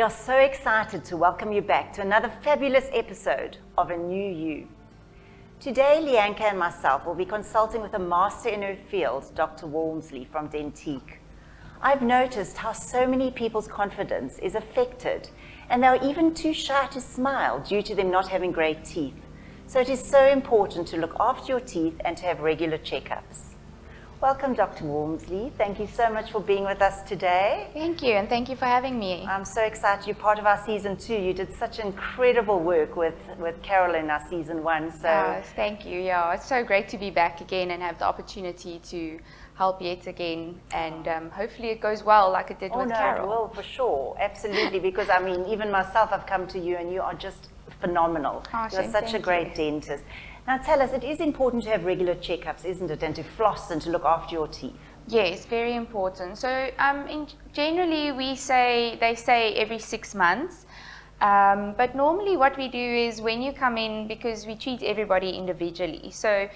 are so excited to welcome you back to another fabulous episode of A New You. Today, Lianca and myself will be consulting with a master in her field, Dr. Walmsley from Dentique. I've noticed how so many people's confidence is affected, and they're even too shy to smile due to them not having great teeth. So it is so important to look after your teeth and to have regular checkups. Welcome, Dr. Walmsley. Thank you so much for being with us today. Thank you, and thank you for having me. I'm so excited you're part of our season 2. You did such incredible work with Carol in our season 1. So thank you. Yeah, it's so great to be back again and have the opportunity to help yet again, and hopefully it goes well like it did with Carol. It will, for sure. Absolutely, because I mean, even myself, I've come to you and you are just phenomenal. You're such a great dentist. Now tell us, it is important to have regular checkups, isn't it, and to floss and to look after your teeth? Yes, very important. So generally they say every 6 months, but normally what we do is when you come in, because we treat everybody individually, so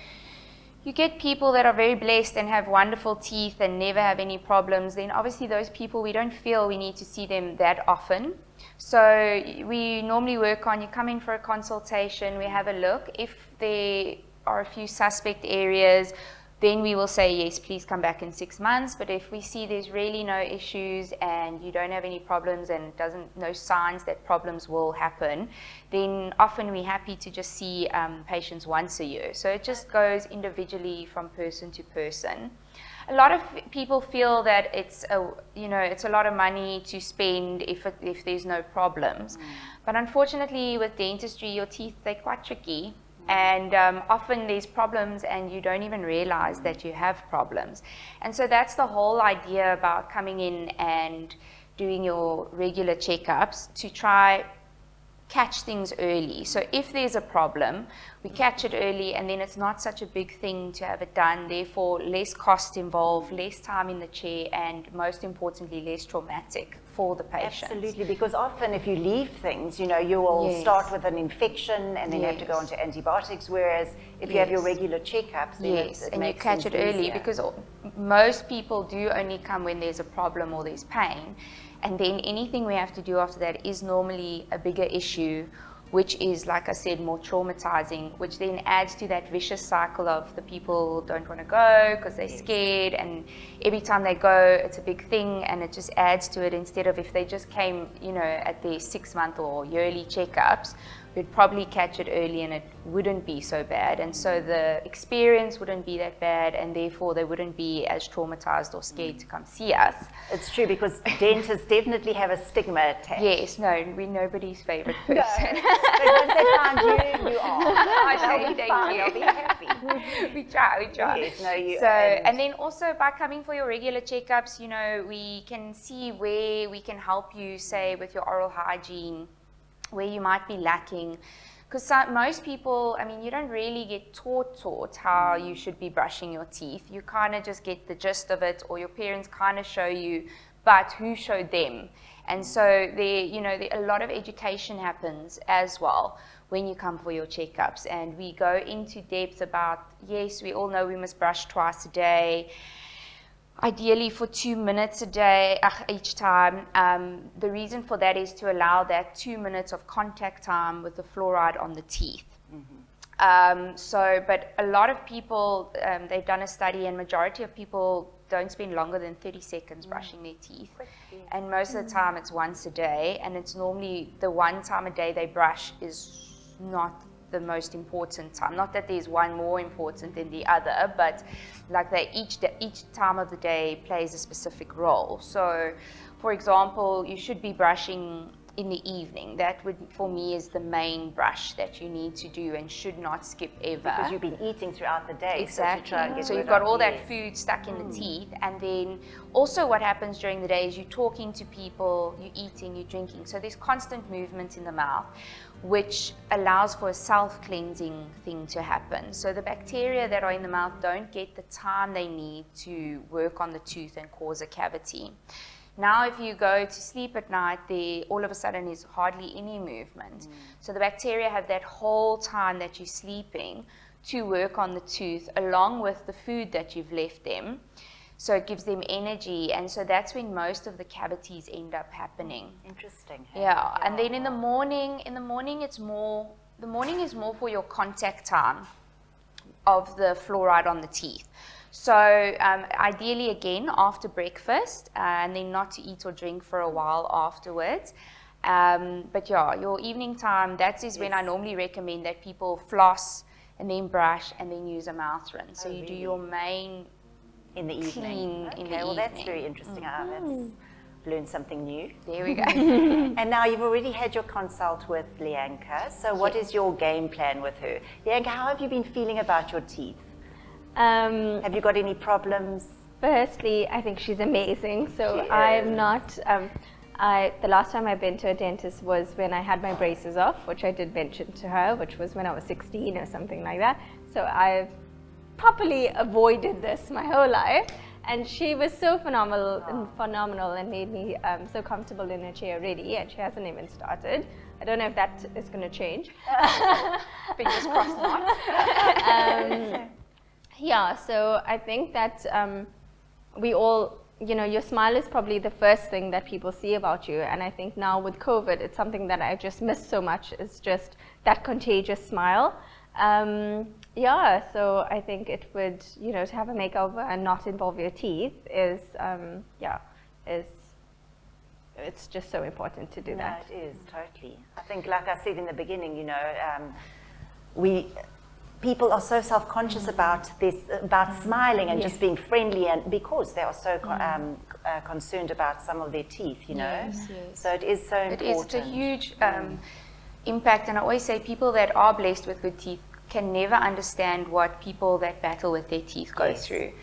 you get people that are very blessed and have wonderful teeth and never have any problems, then obviously those people, we don't feel we need to see them that often. So we normally work on, you come in for a consultation, we have a look. If there are a few suspect areas, then we will say, yes, please come back in 6 months. But if we see there's really no issues and you don't have any problems and no signs that problems will happen, then often we're happy to just see patients once a year. So it just goes individually from person to person. A lot of people feel that it's a lot of money to spend if there's no problems. But unfortunately with dentistry, your teeth, they're quite tricky. And often there's problems and you don't even realize that you have problems. And so that's the whole idea about coming in and doing your regular checkups, to try catch things early. So if there's a problem, we catch it early, and then it's not such a big thing to have it done, therefore less cost involved, less time in the chair, and most importantly, less traumatic for the patient. Absolutely, because often if you leave things, you will start with an infection and then you have to go on to antibiotics, whereas if you have your regular checkups, then it makes you catch it early, because most people do only come when there's a problem or there's pain. And then anything we have to do after that is normally a bigger issue, which is, like I said, more traumatizing, which then adds to that vicious cycle of the people don't want to go because they're scared, and every time they go, it's a big thing, and it just adds to it. Instead of if they just came, at their 6-month or yearly checkups, we'd probably catch it early and it wouldn't be so bad. And so the experience wouldn't be that bad, and therefore they wouldn't be as traumatized or scared to come see us. It's true, because dentists definitely have a stigma attached. Yes, we're nobody's favorite person. No. But once they find you, you are. They'll be happy. We try. Yes, and then also by coming for your regular checkups, we can see where we can help you, say with your oral hygiene, where you might be lacking. Because most people, you don't really get taught how you should be brushing your teeth. You kind of just get the gist of it, or your parents kind of show you, but who showed them? And so a lot of education happens as well when you come for your checkups. And we go into depth about, yes, we all know we must brush twice a day, ideally for 2 minutes a day each time. The reason for that is to allow that 2 minutes of contact time with the fluoride on the teeth. But a lot of people, they've done a study, and majority of people don't spend longer than 30 seconds brushing their teeth. And most of the time it's once a day, and it's normally the one time a day they brush is not the most important time. Not that there's one more important than the other, but like each time of the day plays a specific role. So for example, you should be brushing in the evening. That would, for me, is the main brush that you need to do and should not skip ever. Because you've been eating throughout the day. Exactly. So you've got all that food stuck in the teeth. And then also what happens during the day is you're talking to people, you're eating, you're drinking. So there's constant movement in the mouth, which allows for a self-cleansing thing to happen. So the bacteria that are in the mouth don't get the time they need to work on the tooth and cause a cavity. Now, if you go to sleep at night, there all of a sudden is hardly any movement. So the bacteria have that whole time that you're sleeping to work on the tooth, along with the food that you've left them. So it gives them energy, and so that's when most of the cavities end up happening. Interesting. Hey? Yeah, and then in the morning it's more, the morning is more for your contact time of the fluoride on the teeth. So ideally, again, after breakfast, and then not to eat or drink for a while afterwards. But yeah, your evening time, that is when I normally recommend that people floss and then brush and then use a mouth rinse. So you do your main in the evening. Clean in the well, evening. That's very interesting. I've learned something new. There we go. And now you've already had your consult with Lianca. So what is your game plan with her? Lianca, how have you been feeling about your teeth? Have you got any problems? Firstly, I think she's amazing. So She I'm is. not. The last time I've been to a dentist was when I had my braces off, which I did mention to her, which was when I was 16 or something like that. So I've properly avoided this my whole life, and she was so phenomenal and made me so comfortable in her chair already, and she hasn't even started. I don't know if that is going to change. Fingers crossed not. Yeah, so I think that we all, your smile is probably the first thing that people see about you, and I think now with COVID, it's something that I just miss so much, is just that contagious smile. Yeah, so I think it would, to have a makeover and not involve your teeth it's just so important to do that. It is, totally. I think, like I said in the beginning, people are so self-conscious about smiling and just being friendly, and because they are so concerned about some of their teeth, Yes. So it is so important. It's a huge impact, and I always say people that are blessed with good teeth can never understand what people that battle with their teeth go through.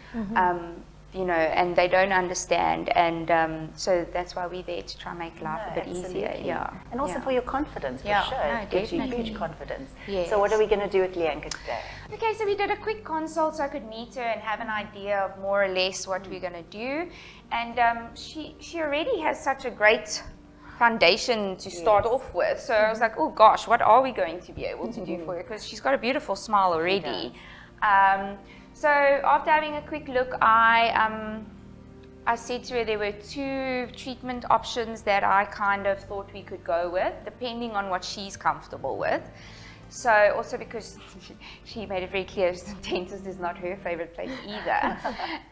And they don't understand, and so that's why we're there to try and make life a bit easier. Yeah, and also for your confidence, for sure. It gives you huge confidence. Yes. So what are we going to do with Lianca today? Okay, so we did a quick consult so I could meet her and have an idea of more or less what we're going to do, and she already has such a great foundation to start off with. So I was like, oh gosh, what are we going to be able to do for her? Because she's got a beautiful smile already. So after having a quick look, I said to her there were 2 treatment options that I kind of thought we could go with, depending on what she's comfortable with. So also because she made it very clear the dentist is not her favorite place either.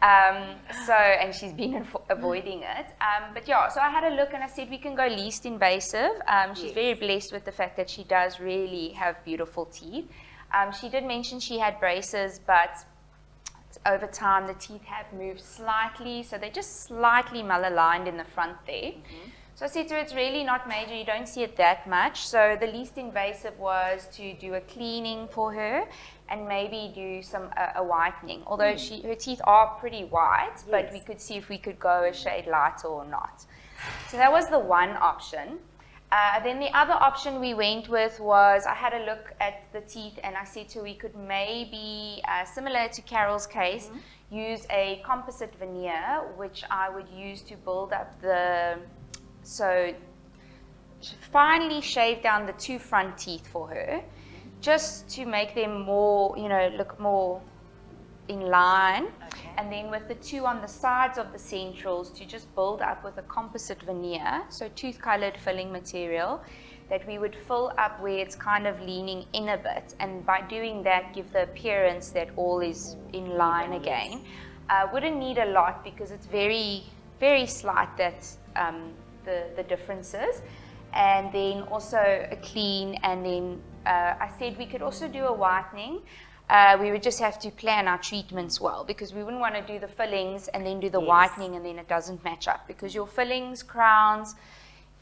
And she's been avoiding it. But yeah, so I had a look and I said we can go least invasive. She's very blessed with the fact that she does really have beautiful teeth. She did mention she had braces, but over time the teeth have moved slightly, so they're just slightly malaligned in the front there. So I said to her, it's really not major, you don't see it that much. So the least invasive was to do a cleaning for her and maybe do a whitening. Although her teeth are pretty white, but we could see if we could go a shade lighter or not. So that was the one option. Then the other option we went with was, I had a look at the teeth and I said to her we could maybe, similar to Carol's case, use a composite veneer, which I would use to build up so finally shave down the 2 front teeth for her, just to make them more, look more in line. And then with the 2 on the sides of the centrals to just build up with a composite veneer, so tooth-colored filling material that we would fill up where it's kind of leaning in a bit, and by doing that give the appearance that all is in line again. Wouldn't need a lot because it's very, very slight that the differences. And then also a clean, and then I said we could also do a whitening. We would just have to plan our treatments well, because we wouldn't want to do the fillings and then do the whitening and then it doesn't match up, because your fillings, crowns,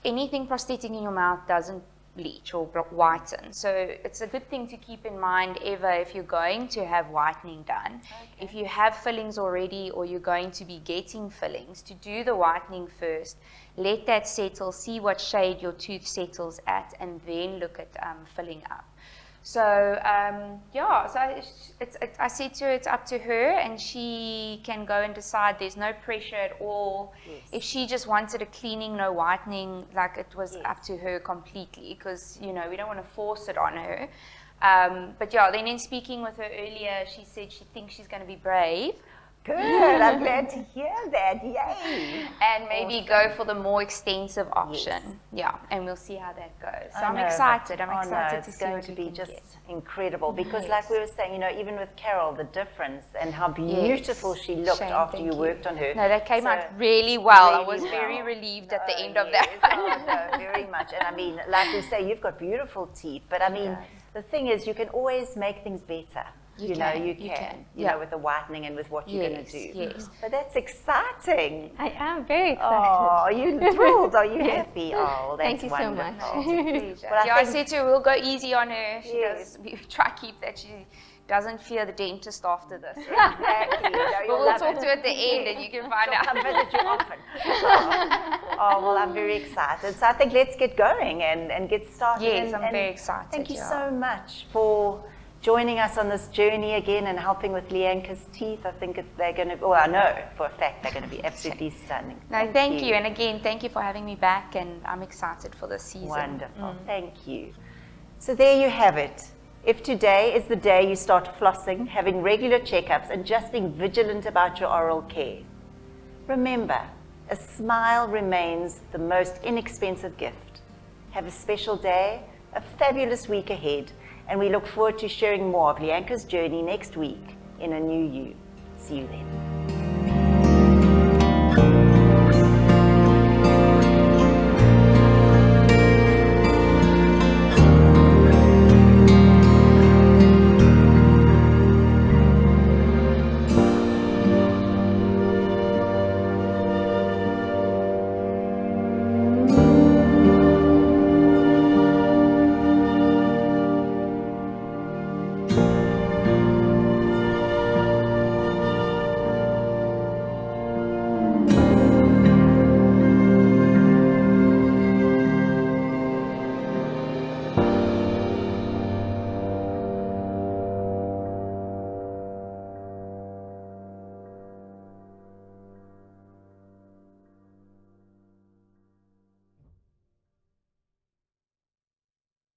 anything prosthetic in your mouth doesn't bleach or whiten. So it's a good thing to keep in mind ever if you're going to have whitening done. If you have fillings already or you're going to be getting fillings, to do the whitening first, let that settle, see what shade your tooth settles at, and then look at filling up. So I said to her it's up to her, and she can go and decide. There's no pressure at all. If she just wanted a cleaning, no whitening, like, it was up to her completely, because we don't want to force it on her. But then in speaking with her earlier, she said she thinks she's going to be brave. Good. I'm glad to hear that. Yay. And maybe go for the more extensive option. Yeah, and we'll see how that goes. So I'm excited. I'm excited to see what it's going to we be can just get. incredible because, like we were saying, you know, even with Carol, the difference and how beautiful she looked after you worked on her. No, that came out really well. Really I was very well. relieved at the end of Yes. that. Oh, no, very much. And I mean, like we say, you've got beautiful teeth, but I mean, the thing is, you can always make things better. You can. You know, with the whitening and with what you're going to do. Yes. But that's exciting. I am very excited. Oh, are you thrilled? Are you happy? Oh, that's Thank you so wonderful. much. But I said to her, we'll go easy on her. We try to keep that she doesn't fear the dentist after this. Exactly. We'll talk to her at the end and you can find out. Come visit you often. Oh, well, I'm very excited. So I think let's get going and get started. Yes, and I'm very excited. Thank you so much for joining us on this journey again and helping with Lianca's teeth. I think they're going to, well, I know for a fact they're going to be absolutely stunning. No, thank you. And again, thank you for having me back, and I'm excited for this season. Wonderful. Thank you. So there you have it. If today is the day you start flossing, having regular checkups, and just being vigilant about your oral care, remember, a smile remains the most inexpensive gift. Have a special day, a fabulous week ahead, and we look forward to sharing more of Lianca's journey next week in A New You. See you then.